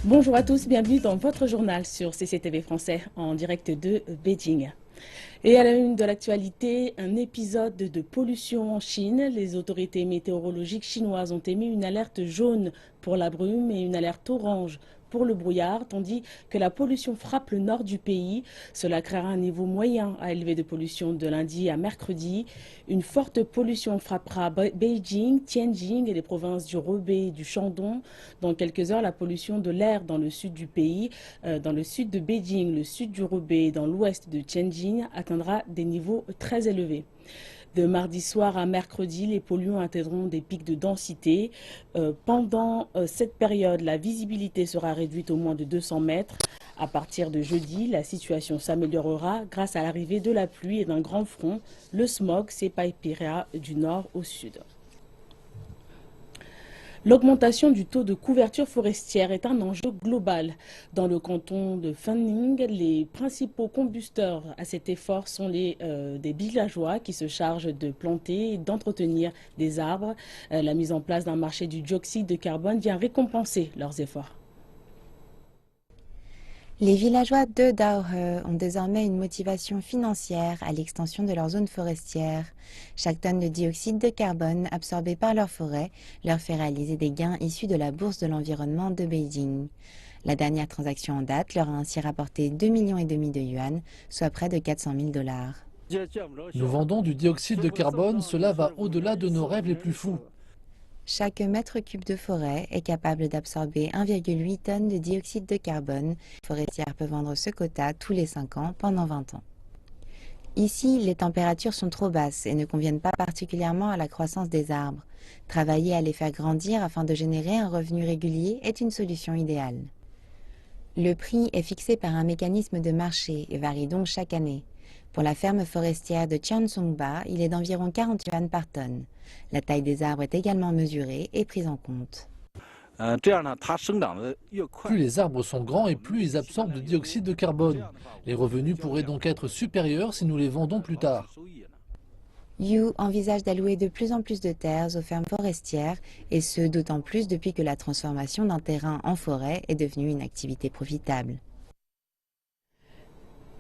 Bonjour à tous, bienvenue dans votre journal sur CCTV français en direct de Beijing. Et à la une de l'actualité, un épisode de pollution en Chine. Les autorités météorologiques chinoises ont émis une alerte jaune pour la brume et une alerte orange pour le brouillard, tandis que la pollution frappe le nord du pays. Cela créera un niveau moyen à élevé de pollution de lundi à mercredi. Une forte pollution frappera Beijing, Tianjin et les provinces du Hebei et du Shandong. Dans quelques heures, la pollution de l'air dans le sud du pays, dans le sud de Beijing, le sud du Hebei et dans l'ouest de Tianjin atteindra des niveaux très élevés. De mardi soir à mercredi, les polluants atteindront des pics de densité. Pendant cette période, la visibilité sera réduite au moins de 200 mètres. À partir de jeudi, la situation s'améliorera grâce à l'arrivée de la pluie et d'un grand front. Le smog s'éparpillera du nord au sud. L'augmentation du taux de couverture forestière est un enjeu global. Dans le canton de Fanning, les principaux combusteurs à cet effort sont des villageois qui se chargent de planter et d'entretenir des arbres. La mise en place d'un marché du dioxyde de carbone vient récompenser leurs efforts. Les villageois de Daohe ont désormais une motivation financière à l'extension de leur zone forestière. Chaque tonne de dioxyde de carbone absorbée par leur forêt leur fait réaliser des gains issus de la bourse de l'environnement de Beijing. La dernière transaction en date leur a ainsi rapporté 2,5 millions de yuan, soit près de 400 000 dollars. Nous vendons du dioxyde de carbone, cela va au-delà de nos rêves les plus fous. Chaque mètre cube de forêt est capable d'absorber 1,8 tonnes de dioxyde de carbone. Les forestières peuvent vendre ce quota tous les 5 ans pendant 20 ans. Ici, les températures sont trop basses et ne conviennent pas particulièrement à la croissance des arbres. Travailler à les faire grandir afin de générer un revenu régulier est une solution idéale. Le prix est fixé par un mécanisme de marché et varie donc chaque année. Pour la ferme forestière de Tiansongba, il est d'environ 40 yuan par tonne. La taille des arbres est également mesurée et prise en compte. Plus les arbres sont grands et plus ils absorbent de dioxyde de carbone. Les revenus pourraient donc être supérieurs si nous les vendons plus tard. Yu envisage d'allouer de plus en plus de terres aux fermes forestières, et ce d'autant plus depuis que la transformation d'un terrain en forêt est devenue une activité profitable.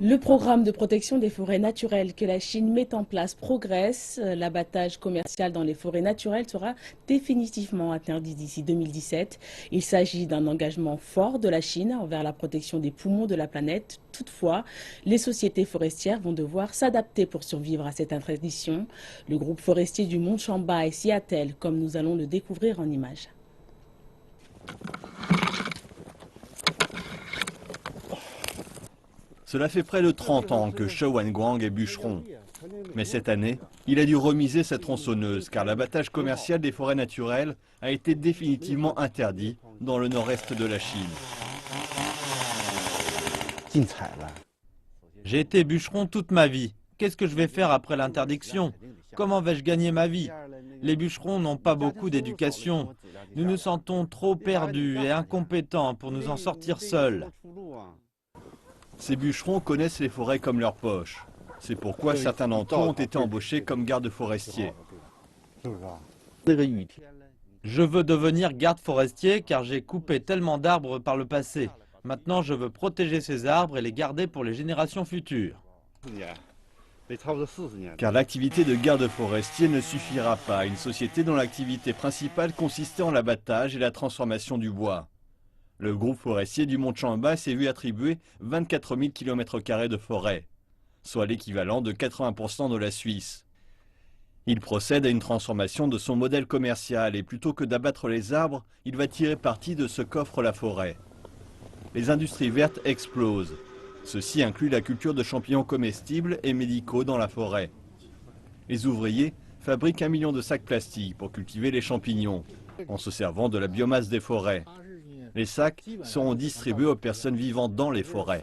Le programme de protection des forêts naturelles que la Chine met en place progresse. L'abattage commercial dans les forêts naturelles sera définitivement interdit d'ici 2017. Il s'agit d'un engagement fort de la Chine envers la protection des poumons de la planète. Toutefois, les sociétés forestières vont devoir s'adapter pour survivre à cette interdiction. Le groupe forestier du Mont Chamba s'y attelle, comme nous allons le découvrir en images. Cela fait près de 30 ans que Shou Wenguang est bûcheron. Mais cette année, il a dû remiser sa tronçonneuse car l'abattage commercial des forêts naturelles a été définitivement interdit dans le nord-est de la Chine. J'ai été bûcheron toute ma vie. Qu'est-ce que je vais faire après l'interdiction? Comment vais-je gagner ma vie? Les bûcherons n'ont pas beaucoup d'éducation. Nous nous sentons trop perdus et incompétents pour nous en sortir seuls. Ces bûcherons connaissent les forêts comme leur poche. C'est pourquoi certains d'entre eux ont été embauchés comme gardes forestiers. Je veux devenir garde forestier car j'ai coupé tellement d'arbres par le passé. Maintenant, je veux protéger ces arbres et les garder pour les générations futures. Car l'activité de garde forestier ne suffira pas à une société dont l'activité principale consistait en l'abattage et la transformation du bois. Le groupe forestier du Mont Chamba s'est vu attribuer 24 000 km² de forêt, soit l'équivalent de 80% de la Suisse. Il procède à une transformation de son modèle commercial et plutôt que d'abattre les arbres, il va tirer parti de ce qu'offre la forêt. Les industries vertes explosent. Ceci inclut la culture de champignons comestibles et médicaux dans la forêt. Les ouvriers fabriquent 1 million de sacs plastiques pour cultiver les champignons, en se servant de la biomasse des forêts. Les sacs seront distribués aux personnes vivant dans les forêts.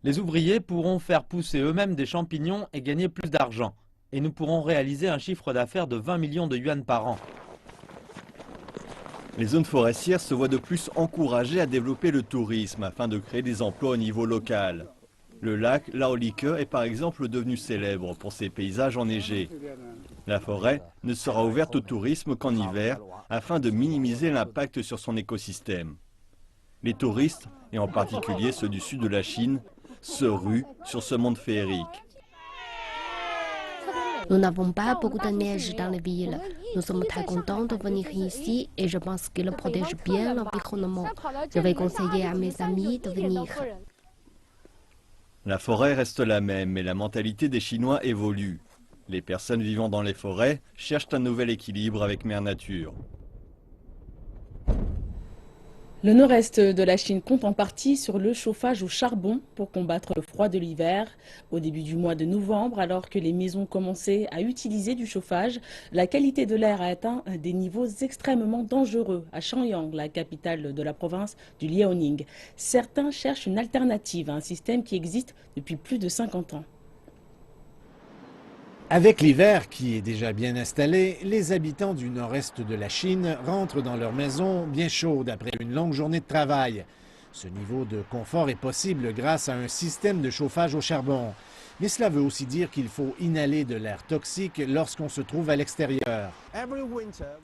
Les ouvriers pourront faire pousser eux-mêmes des champignons et gagner plus d'argent. Et nous pourrons réaliser un chiffre d'affaires de 20 millions de yuan par an. Les zones forestières se voient de plus encouragées à développer le tourisme afin de créer des emplois au niveau local. Le lac Laolike est par exemple devenu célèbre pour ses paysages enneigés. La forêt ne sera ouverte au tourisme qu'en hiver afin de minimiser l'impact sur son écosystème. Les touristes, et en particulier ceux du sud de la Chine, se ruent sur ce monde féerique. Nous n'avons pas beaucoup de neige dans les villes. Nous sommes très contents de venir ici et je pense qu'il protège bien l'environnement. Je vais conseiller à mes amis de venir. La forêt reste la même, mais la mentalité des Chinois évolue. Les personnes vivant dans les forêts cherchent un nouvel équilibre avec Mère Nature. Le nord-est de la Chine compte en partie sur le chauffage au charbon pour combattre le froid de l'hiver. Au début du mois de novembre, alors que les maisons commençaient à utiliser du chauffage, la qualité de l'air a atteint des niveaux extrêmement dangereux à Shenyang, la capitale de la province du Liaoning. Certains cherchent une alternative à un système qui existe depuis plus de 50 ans. Avec l'hiver qui est déjà bien installé, les habitants du nord-est de la Chine rentrent dans leur maison bien chaude après une longue journée de travail. Ce niveau de confort est possible grâce à un système de chauffage au charbon. Mais cela veut aussi dire qu'il faut inhaler de l'air toxique lorsqu'on se trouve à l'extérieur.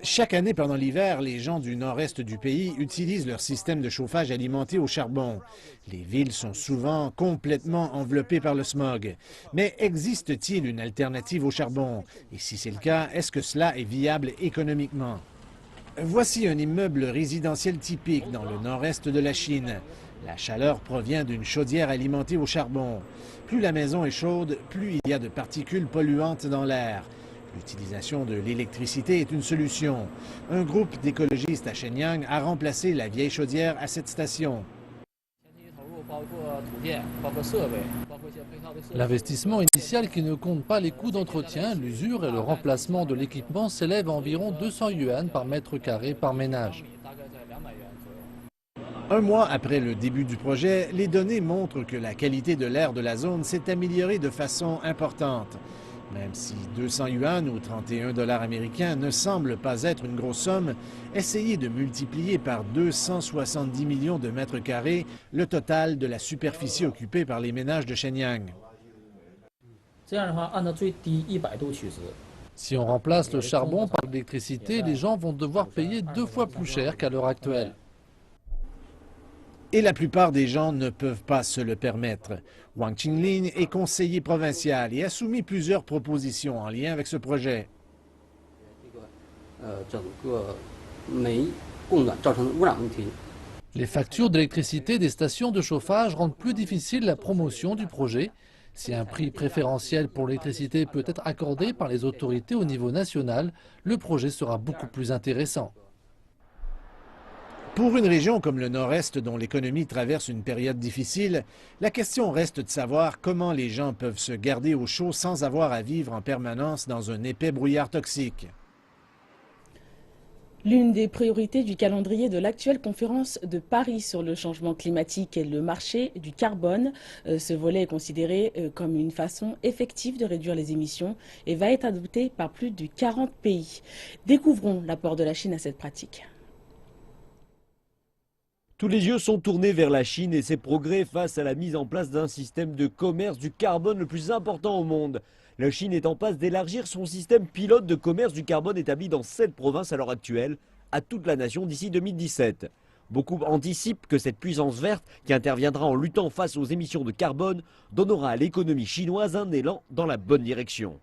Chaque année pendant l'hiver, les gens du nord-est du pays utilisent leur système de chauffage alimenté au charbon. Les villes sont souvent complètement enveloppées par le smog. Mais existe-t-il une alternative au charbon? Et si c'est le cas, est-ce que cela est viable économiquement? Voici un immeuble résidentiel typique dans le nord-est de la Chine. La chaleur provient d'une chaudière alimentée au charbon. Plus la maison est chaude, plus il y a de particules polluantes dans l'air. L'utilisation de l'électricité est une solution. Un groupe d'écologistes à Shenyang a remplacé la vieille chaudière à cette station. L'investissement initial qui ne compte pas les coûts d'entretien, l'usure et le remplacement de l'équipement s'élève à environ 200 yuan par mètre carré par ménage. Un mois après le début du projet, les données montrent que la qualité de l'air de la zone s'est améliorée de façon importante. Même si 200 yuan ou 31 $ américains ne semblent pas être une grosse somme, essayez de multiplier par 270 millions de mètres carrés le total de la superficie occupée par les ménages de Shenyang. Si on remplace le charbon par l'électricité, les gens vont devoir payer 2 fois plus cher qu'à l'heure actuelle. Et la plupart des gens ne peuvent pas se le permettre. Wang Qinglin est conseiller provincial et a soumis plusieurs propositions en lien avec ce projet. Les factures d'électricité des stations de chauffage rendent plus difficile la promotion du projet. Si un prix préférentiel pour l'électricité peut être accordé par les autorités au niveau national, le projet sera beaucoup plus intéressant. Pour une région comme le Nord-Est dont l'économie traverse une période difficile, la question reste de savoir comment les gens peuvent se garder au chaud sans avoir à vivre en permanence dans un épais brouillard toxique. L'une des priorités du calendrier de l'actuelle conférence de Paris sur le changement climatique est le marché du carbone. Ce volet est considéré comme une façon effective de réduire les émissions et va être adopté par plus de 40 pays. Découvrons l'apport de la Chine à cette pratique. Tous les yeux sont tournés vers la Chine et ses progrès face à la mise en place d'un système de commerce du carbone le plus important au monde. La Chine est en passe d'élargir son système pilote de commerce du carbone établi dans 7 provinces à l'heure actuelle à toute la nation d'ici 2017. Beaucoup anticipent que cette puissance verte, qui interviendra en luttant face aux émissions de carbone, donnera à l'économie chinoise un élan dans la bonne direction.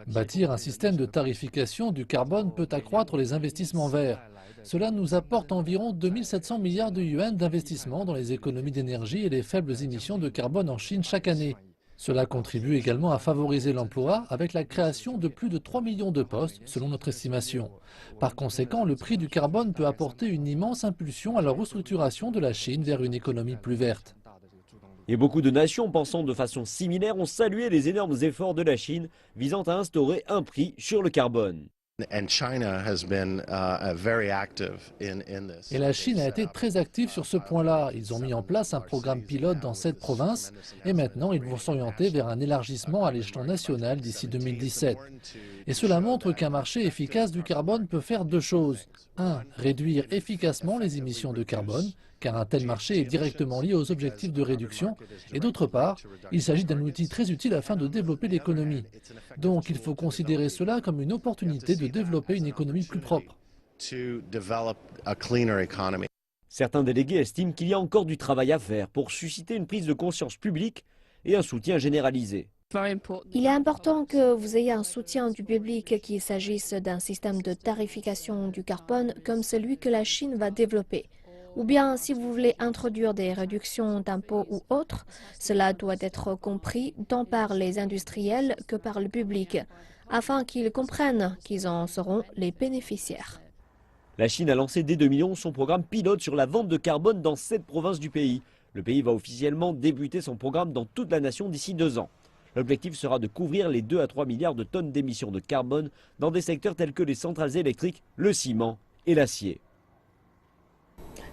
Bâtir un système de tarification du carbone peut accroître les investissements verts. Cela nous apporte environ 2700 milliards de yuan d'investissement dans les économies d'énergie et les faibles émissions de carbone en Chine chaque année. Cela contribue également à favoriser l'emploi avec la création de plus de 3 millions de postes selon notre estimation. Par conséquent, le prix du carbone peut apporter une immense impulsion à la restructuration de la Chine vers une économie plus verte. Et beaucoup de nations pensant de façon similaire ont salué les énormes efforts de la Chine visant à instaurer un prix sur le carbone. Et la Chine a été très active sur ce point-là. Ils ont mis en place un programme pilote dans 7 provinces et maintenant ils vont s'orienter vers un élargissement à l'échelon national d'ici 2017. Et cela montre qu'un marché efficace du carbone peut faire 2 choses. 1. Réduire efficacement les émissions de carbone, car un tel marché est directement lié aux objectifs de réduction. Et d'autre part, il s'agit d'un outil très utile afin de développer l'économie. Donc il faut considérer cela comme une opportunité de développer une économie plus propre. to develop a cleaner economy. Certains délégués estiment qu'il y a encore du travail à faire pour susciter une prise de conscience publique et un soutien généralisé. Il est important que vous ayez un soutien du public, qu'il s'agisse d'un système de tarification du carbone comme celui que la Chine va développer. Ou bien, si vous voulez introduire des réductions d'impôts ou autres, cela doit être compris tant par les industriels que par le public, afin qu'ils comprennent qu'ils en seront les bénéficiaires. La Chine a lancé dès 2011 son programme pilote sur la vente de carbone dans 7 provinces du pays. Le pays va officiellement débuter son programme dans toute la nation d'ici 2 ans. L'objectif sera de couvrir les 2 à 3 milliards de tonnes d'émissions de carbone dans des secteurs tels que les centrales électriques, le ciment et l'acier.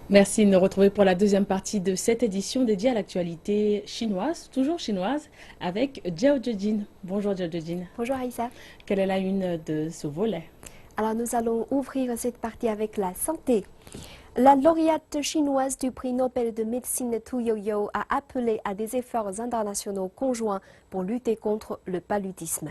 Merci de nous retrouver pour la deuxième partie de cette édition dédiée à l'actualité chinoise, toujours chinoise, avec Jiao Zhejin. Bonjour Jiao Zhejin. Bonjour Aïssa. Quelle est la une de ce volet? Alors nous allons ouvrir cette partie avec la santé. La lauréate chinoise du prix Nobel de médecine Tu Youyou a appelé à des efforts internationaux conjoints pour lutter contre le paludisme.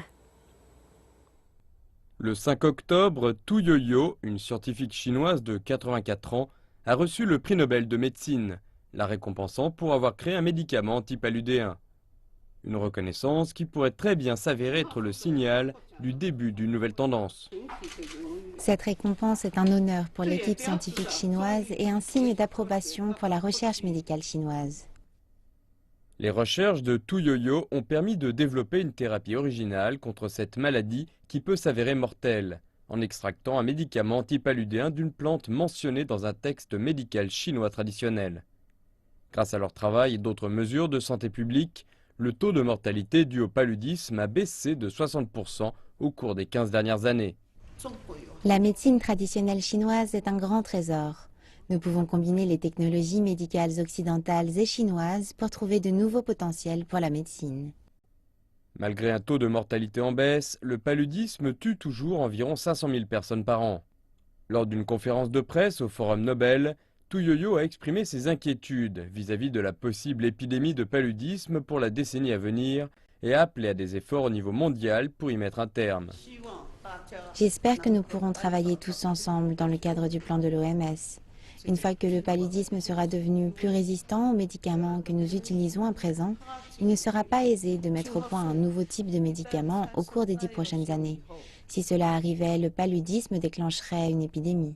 Le 5 octobre, Tu Youyou, une scientifique chinoise de 84 ans, a reçu le prix Nobel de médecine, la récompensant pour avoir créé un médicament antipaludéen. Une reconnaissance qui pourrait très bien s'avérer être le signal du début d'une nouvelle tendance. Cette récompense est un honneur pour l'équipe scientifique chinoise et un signe d'approbation pour la recherche médicale chinoise. Les recherches de Tu Youyou ont permis de développer une thérapie originale contre cette maladie qui peut s'avérer mortelle, en extractant un médicament antipaludéen d'une plante mentionnée dans un texte médical chinois traditionnel. Grâce à leur travail et d'autres mesures de santé publique, le taux de mortalité dû au paludisme a baissé de 60% au cours des 15 dernières années. La médecine traditionnelle chinoise est un grand trésor. Nous pouvons combiner les technologies médicales occidentales et chinoises pour trouver de nouveaux potentiels pour la médecine. Malgré un taux de mortalité en baisse, le paludisme tue toujours environ 500 000 personnes par an. Lors d'une conférence de presse au Forum Nobel, Tu Youyou a exprimé ses inquiétudes vis-à-vis de la possible épidémie de paludisme pour la décennie à venir et a appelé à des efforts au niveau mondial pour y mettre un terme. J'espère que nous pourrons travailler tous ensemble dans le cadre du plan de l'OMS. Une fois que le paludisme sera devenu plus résistant aux médicaments que nous utilisons à présent, il ne sera pas aisé de mettre au point un nouveau type de médicament au cours des 10 prochaines années. Si cela arrivait, le paludisme déclencherait une épidémie.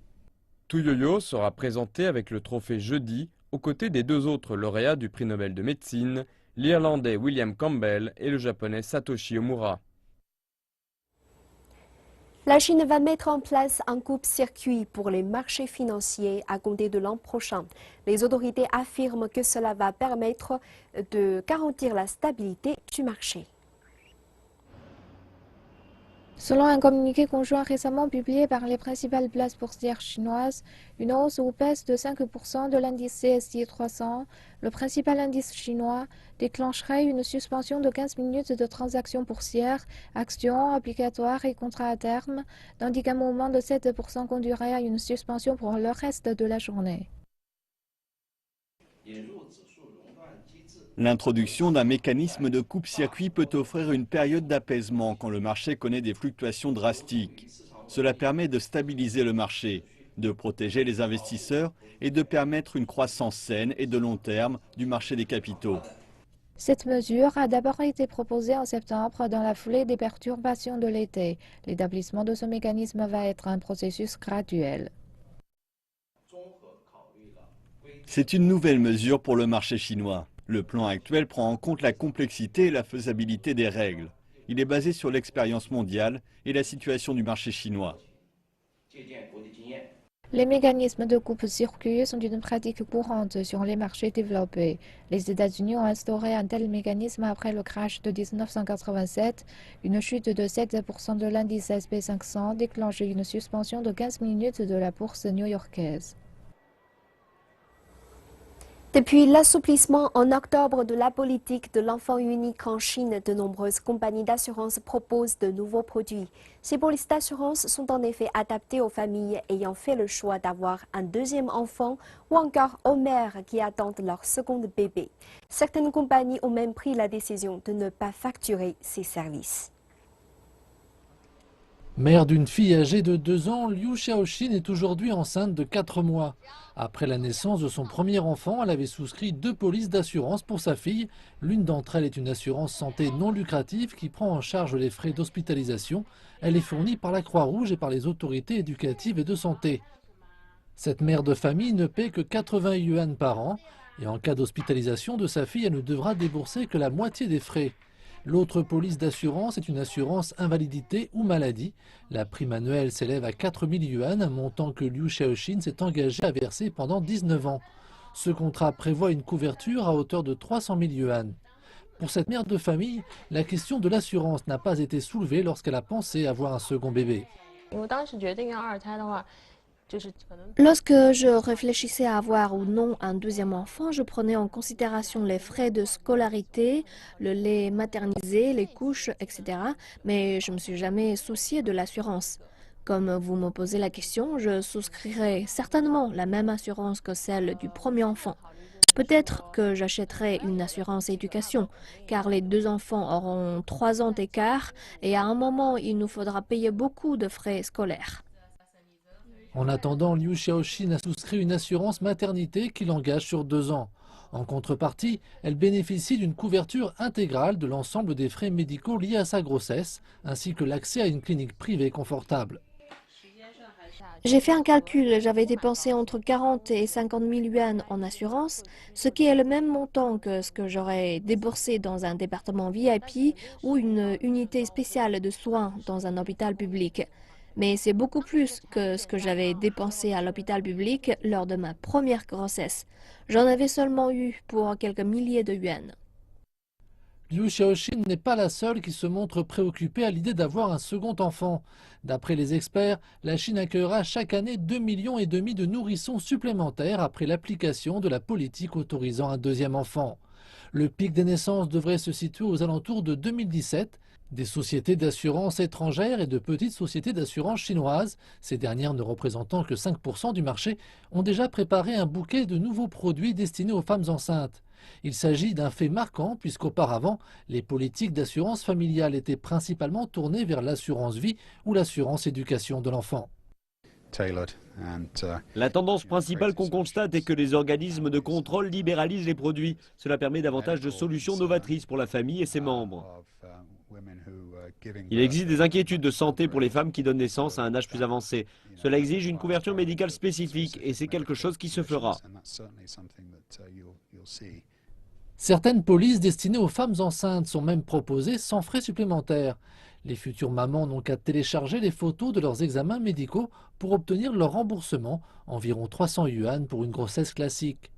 Tu Youyou sera présenté avec le trophée jeudi, aux côtés des 2 autres lauréats du prix Nobel de médecine, l'Irlandais William Campbell et le Japonais Satoshi Omura. La Chine va mettre en place un coupe-circuit pour les marchés financiers à compter de l'an prochain. Les autorités affirment que cela va permettre de garantir la stabilité du marché. Selon un communiqué conjoint récemment publié par les principales places boursières chinoises, une hausse ou baisse de 5% de l'indice CSI 300, le principal indice chinois, déclencherait une suspension de 15 minutes de transactions boursières, actions, obligatoires et contrats à terme, tandis qu'un mouvement de 7% conduirait à une suspension pour le reste de la journée. L'introduction d'un mécanisme de coupe-circuit peut offrir une période d'apaisement quand le marché connaît des fluctuations drastiques. Cela permet de stabiliser le marché, de protéger les investisseurs et de permettre une croissance saine et de long terme du marché des capitaux. Cette mesure a d'abord été proposée en septembre dans la foulée des perturbations de l'été. L'établissement de ce mécanisme va être un processus graduel. C'est une nouvelle mesure pour le marché chinois. Le plan actuel prend en compte la complexité et la faisabilité des règles. Il est basé sur l'expérience mondiale et la situation du marché chinois. Les mécanismes de coupe-circuit sont une pratique courante sur les marchés développés. Les États-Unis ont instauré un tel mécanisme après le crash de 1987. Une chute de 7% de l'indice SP500 déclenche une suspension de 15 minutes de la bourse new-yorkaise. Depuis l'assouplissement en octobre de la politique de l'enfant unique en Chine, de nombreuses compagnies d'assurance proposent de nouveaux produits. Ces polices d'assurance sont en effet adaptées aux familles ayant fait le choix d'avoir un deuxième enfant ou encore aux mères qui attendent leur second bébé. Certaines compagnies ont même pris la décision de ne pas facturer ces services. Mère d'une fille âgée de 2 ans, Liu Xiaoxin est aujourd'hui enceinte de 4 mois. Après la naissance de son premier enfant, elle avait souscrit 2 polices d'assurance pour sa fille. L'une d'entre elles est une assurance santé non lucrative qui prend en charge les frais d'hospitalisation. Elle est fournie par la Croix-Rouge et par les autorités éducatives et de santé. Cette mère de famille ne paie que 80 yuan par an et en cas d'hospitalisation de sa fille, elle ne devra débourser que la moitié des frais. L'autre police d'assurance est une assurance invalidité ou maladie. La prime annuelle s'élève à 4 000 yuan, un montant que Liu Xiaoxin s'est engagé à verser pendant 19 ans. Ce contrat prévoit une couverture à hauteur de 300 000 yuan. Pour cette mère de famille, la question de l'assurance n'a pas été soulevée lorsqu'elle a pensé avoir un second bébé. Lorsque je réfléchissais à avoir ou non un deuxième enfant, je prenais en considération les frais de scolarité, le lait maternisé, les couches, etc. Mais je ne me suis jamais souciée de l'assurance. Comme vous me posez la question, je souscrirai certainement la même assurance que celle du premier enfant. Peut-être que j'achèterai une assurance éducation, car les 2 enfants auront 3 ans d'écart et à un moment, il nous faudra payer beaucoup de frais scolaires. En attendant, Liu Xiaoxin a souscrit une assurance maternité qui l'engage sur 2 ans. En contrepartie, elle bénéficie d'une couverture intégrale de l'ensemble des frais médicaux liés à sa grossesse, ainsi que l'accès à une clinique privée confortable. J'ai fait un calcul, j'avais dépensé entre 40 et 50 000 yuan en assurance, ce qui est le même montant que ce que j'aurais déboursé dans un département VIP ou une unité spéciale de soins dans un hôpital public. Mais c'est beaucoup plus que ce que j'avais dépensé à l'hôpital public lors de ma première grossesse. J'en avais seulement eu pour quelques milliers de yuan. Liu Xiaoxin n'est pas la seule qui se montre préoccupée à l'idée d'avoir un second enfant. D'après les experts, la Chine accueillera chaque année 2,5 millions de nourrissons supplémentaires après l'application de la politique autorisant un deuxième enfant. Le pic des naissances devrait se situer aux alentours de 2017. Des sociétés d'assurance étrangères et de petites sociétés d'assurance chinoises, ces dernières ne représentant que 5% du marché, ont déjà préparé un bouquet de nouveaux produits destinés aux femmes enceintes. Il s'agit d'un fait marquant puisqu'auparavant, les politiques d'assurance familiale étaient principalement tournées vers l'assurance vie ou l'assurance éducation de l'enfant. La tendance principale qu'on constate est que les organismes de contrôle libéralisent les produits. Cela permet davantage de solutions novatrices pour la famille et ses membres. Il existe des inquiétudes de santé pour les femmes qui donnent naissance à un âge plus avancé. Cela exige une couverture médicale spécifique et c'est quelque chose qui se fera. Certaines polices destinées aux femmes enceintes sont même proposées sans frais supplémentaires. Les futures mamans n'ont qu'à télécharger les photos de leurs examens médicaux pour obtenir leur remboursement, environ 300 yuan pour une grossesse classique.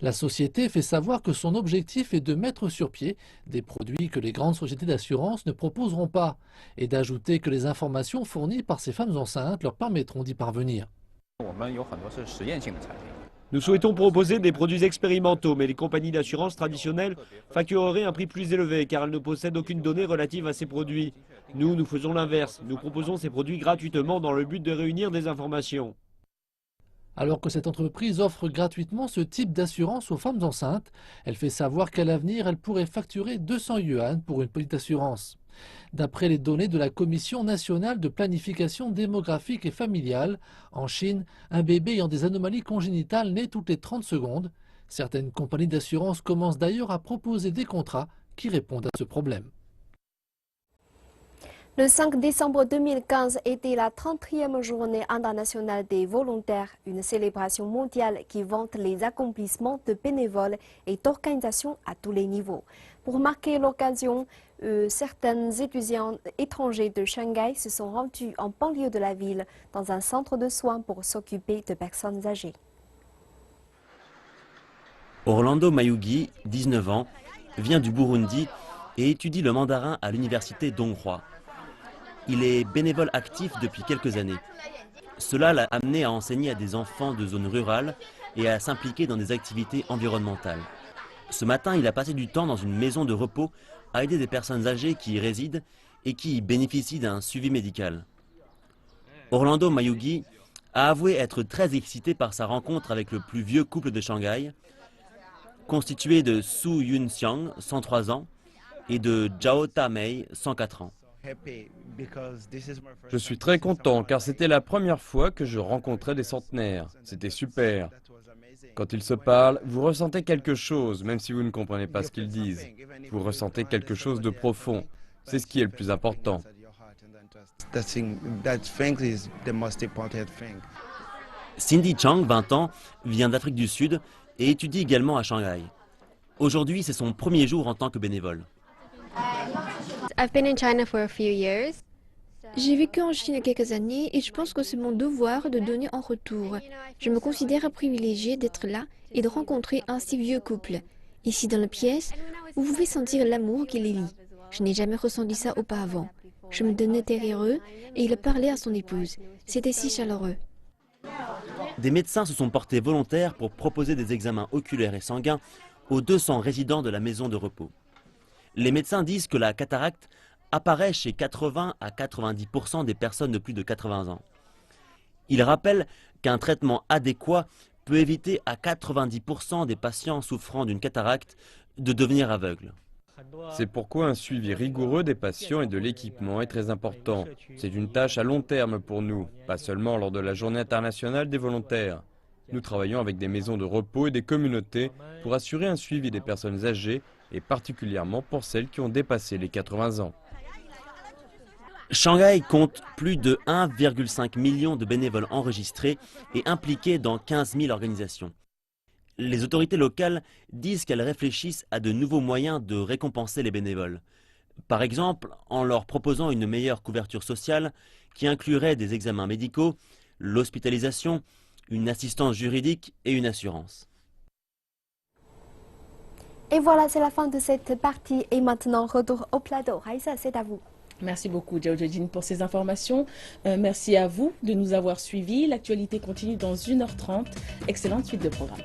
La société fait savoir que son objectif est de mettre sur pied des produits que les grandes sociétés d'assurance ne proposeront pas et d'ajouter que les informations fournies par ces femmes enceintes leur permettront d'y parvenir. Nous souhaitons proposer des produits expérimentaux, mais les compagnies d'assurance traditionnelles factureraient un prix plus élevé car elles ne possèdent aucune donnée relative à ces produits. Nous faisons l'inverse. Nous proposons ces produits gratuitement dans le but de réunir des informations. Alors que cette entreprise offre gratuitement ce type d'assurance aux femmes enceintes, elle fait savoir qu'à l'avenir, elle pourrait facturer 200 yuan pour une petite assurance. D'après les données de la Commission nationale de planification démographique et familiale, en Chine, un bébé ayant des anomalies congénitales naît toutes les 30 secondes. Certaines compagnies d'assurance commencent d'ailleurs à proposer des contrats qui répondent à ce problème. Le 5 décembre 2015 était la 30e journée internationale des volontaires, une célébration mondiale qui vante les accomplissements de bénévoles et d'organisations à tous les niveaux. Pour marquer l'occasion, certains étudiants étrangers de Shanghai se sont rendus en banlieue de la ville dans un centre de soins pour s'occuper de personnes âgées. Orlando Mayugi, 19 ans, vient du Burundi et étudie le mandarin à l'université Donghua. Il est bénévole actif depuis quelques années. Cela l'a amené à enseigner à des enfants de zones rurales et à s'impliquer dans des activités environnementales. Ce matin, il a passé du temps dans une maison de repos à aider des personnes âgées qui y résident et qui y bénéficient d'un suivi médical. Orlando Mayugi a avoué être très excité par sa rencontre avec le plus vieux couple de Shanghai, constitué de Su Yunxiang, 103 ans, et de Zhao Tamei, 104 ans. Je suis très content car c'était la première fois que je rencontrais des centenaires. C'était super. Quand ils se parlent, vous ressentez quelque chose, même si vous ne comprenez pas ce qu'ils disent. Vous ressentez quelque chose de profond. C'est ce qui est le plus important. Cindy Chang, 20 ans, vient d'Afrique du Sud et étudie également à Shanghai. Aujourd'hui, c'est son premier jour en tant que bénévole. J'ai vécu en Chine quelques années et je pense que c'est mon devoir de donner en retour. Je me considère privilégiée d'être là et de rencontrer un si vieux couple. Ici dans la pièce, vous pouvez sentir l'amour qui les lie. Je n'ai jamais ressenti ça auparavant. Je me donnais derrière eux et il parlait à son épouse. C'était si chaleureux. Des médecins se sont portés volontaires pour proposer des examens oculaires et sanguins aux 200 résidents de la maison de repos. Les médecins disent que la cataracte apparaît chez 80 à 90% des personnes de plus de 80 ans. Ils rappellent qu'un traitement adéquat peut éviter à 90% des patients souffrant d'une cataracte de devenir aveugles. C'est pourquoi un suivi rigoureux des patients et de l'équipement est très important. C'est une tâche à long terme pour nous, pas seulement lors de la Journée internationale des volontaires. Nous travaillons avec des maisons de repos et des communautés pour assurer un suivi des personnes âgées et particulièrement pour celles qui ont dépassé les 80 ans. Shanghai compte plus de 1,5 million de bénévoles enregistrés et impliqués dans 15 000 organisations. Les autorités locales disent qu'elles réfléchissent à de nouveaux moyens de récompenser les bénévoles. Par exemple, en leur proposant une meilleure couverture sociale qui inclurait des examens médicaux, l'hospitalisation, une assistance juridique et une assurance. Et voilà, c'est la fin de cette partie. Et maintenant, retour au plateau. Raïssa, c'est à vous. Merci beaucoup, Zhao Jiejin, pour ces informations. Merci à vous de nous avoir suivis. L'actualité continue dans 1h30. Excellente suite de programme.